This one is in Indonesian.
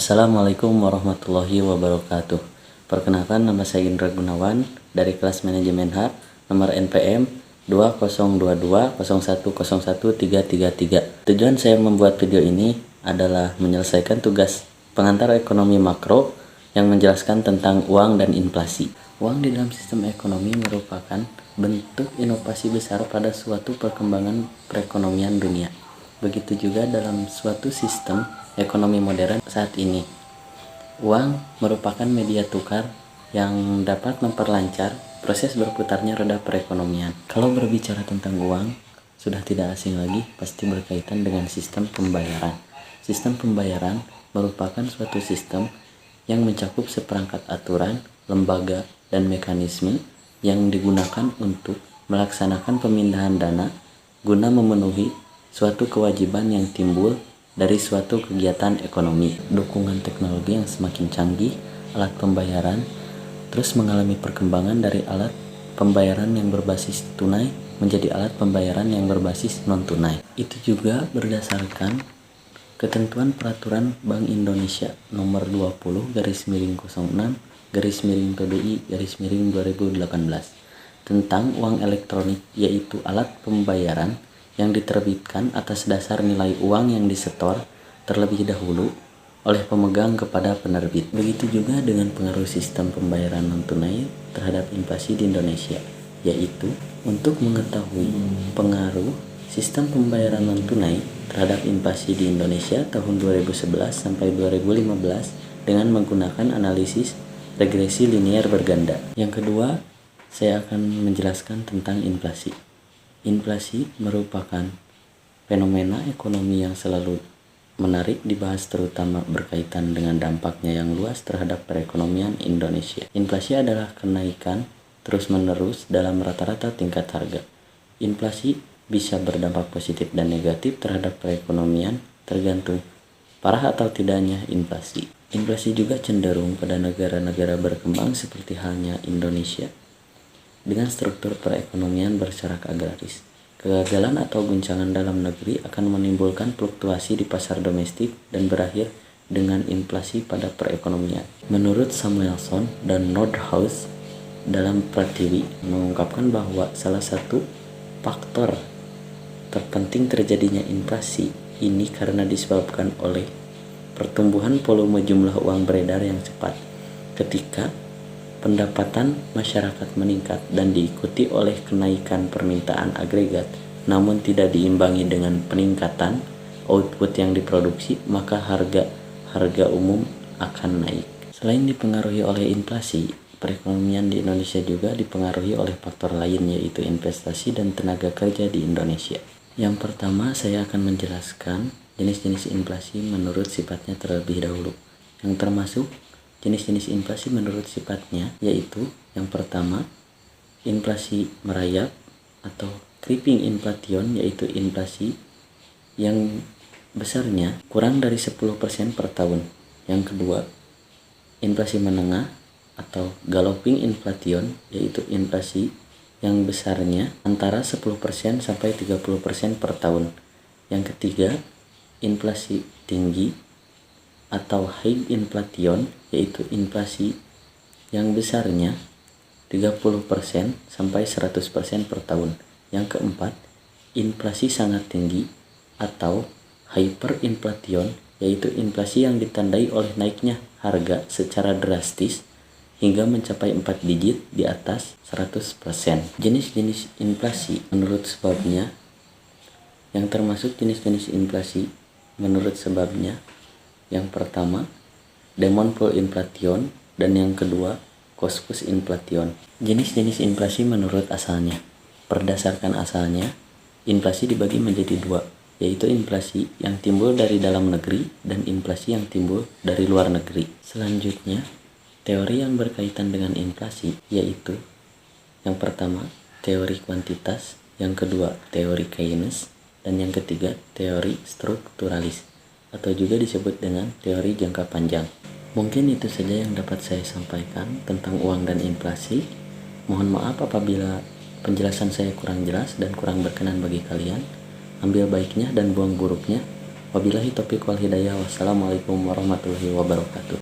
Assalamualaikum warahmatullahi wabarakatuh. Perkenalkan, nama saya Indra Gunawan dari kelas manajemen H, nomor NPM 202201011333. Tujuan saya membuat video ini adalah menyelesaikan tugas pengantar ekonomi makro yang menjelaskan tentang uang dan inflasi. Uang di dalam sistem ekonomi merupakan bentuk inovasi besar pada suatu perkembangan perekonomian dunia. Begitu juga dalam suatu sistem ekonomi modern saat ini. Uang merupakan media tukar yang dapat memperlancar proses berputarnya roda perekonomian. Kalau berbicara tentang uang, sudah tidak asing lagi, pasti berkaitan dengan sistem pembayaran. Sistem pembayaran merupakan suatu sistem yang mencakup seperangkat aturan, lembaga, dan mekanisme yang digunakan untuk melaksanakan pemindahan dana guna memenuhi suatu kewajiban yang timbul dari suatu kegiatan ekonomi. Dukungan teknologi yang semakin canggih, alat pembayaran terus mengalami perkembangan dari alat pembayaran yang berbasis tunai menjadi alat pembayaran yang berbasis non-tunai. Itu juga berdasarkan ketentuan peraturan Bank Indonesia nomor 20/06/PDI/2018 tentang uang elektronik, yaitu alat pembayaran yang diterbitkan atas dasar nilai uang yang disetor terlebih dahulu oleh pemegang kepada penerbit. Begitu juga dengan pengaruh sistem pembayaran non-tunai terhadap inflasi di Indonesia, yaitu untuk mengetahui pengaruh sistem pembayaran non-tunai terhadap inflasi di Indonesia tahun 2011 sampai 2015 dengan menggunakan analisis regresi linear berganda. Yang kedua, saya akan menjelaskan tentang inflasi. Inflasi merupakan fenomena ekonomi yang selalu menarik dibahas, terutama berkaitan dengan dampaknya yang luas terhadap perekonomian Indonesia. Inflasi adalah kenaikan terus-menerus dalam rata-rata tingkat harga. Inflasi bisa berdampak positif dan negatif terhadap perekonomian tergantung parah atau tidaknya inflasi. Inflasi juga cenderung pada negara-negara berkembang seperti halnya Indonesia dengan struktur perekonomian bercorak agraris. Kegagalan atau guncangan dalam negeri akan menimbulkan fluktuasi di pasar domestik dan berakhir dengan inflasi pada perekonomian. Menurut Samuelson dan Nordhaus dalam Pratiwi mengungkapkan bahwa salah satu faktor terpenting terjadinya inflasi ini karena disebabkan oleh pertumbuhan volume jumlah uang beredar yang cepat. Ketika pendapatan masyarakat meningkat dan diikuti oleh kenaikan permintaan agregat, namun tidak diimbangi dengan peningkatan output yang diproduksi, maka harga umum akan naik. Selain dipengaruhi oleh inflasi, perekonomian di Indonesia juga dipengaruhi oleh faktor lain, yaitu investasi dan tenaga kerja di Indonesia. Yang pertama, saya akan menjelaskan jenis-jenis inflasi menurut sifatnya terlebih dahulu, yang termasuk jenis-jenis inflasi menurut sifatnya, yaitu yang pertama, inflasi merayap atau creeping inflation, yaitu inflasi yang besarnya kurang dari 10% per tahun. Yang kedua, inflasi menengah atau galloping inflation, yaitu inflasi yang besarnya antara 10% sampai 30% per tahun. Yang ketiga, inflasi tinggi atau high inflation, yaitu inflasi yang besarnya 30% sampai 100% per tahun. Yang keempat, inflasi sangat tinggi atau hyperinflation, yaitu inflasi yang ditandai oleh naiknya harga secara drastis hingga mencapai 4 digit di atas 100%. Jenis-jenis inflasi menurut sebabnya, yang termasuk jenis-jenis inflasi menurut sebabnya, yang pertama, demand pull inflation, dan yang kedua, cost push inflation. Jenis-jenis inflasi menurut asalnya. Berdasarkan asalnya, inflasi dibagi menjadi dua, yaitu inflasi yang timbul dari dalam negeri dan inflasi yang timbul dari luar negeri. Selanjutnya, teori yang berkaitan dengan inflasi, yaitu yang pertama, teori kuantitas, yang kedua, teori Keynes, dan yang ketiga, teori strukturalis, atau juga disebut dengan teori jangka panjang. Mungkin itu saja yang dapat saya sampaikan tentang uang dan inflasi. Mohon maaf apabila penjelasan saya kurang jelas dan kurang berkenan bagi kalian. Ambil baiknya dan buang buruknya. Wabillahi taufiq wal hidayah. Wassalamualaikum warahmatullahi wabarakatuh.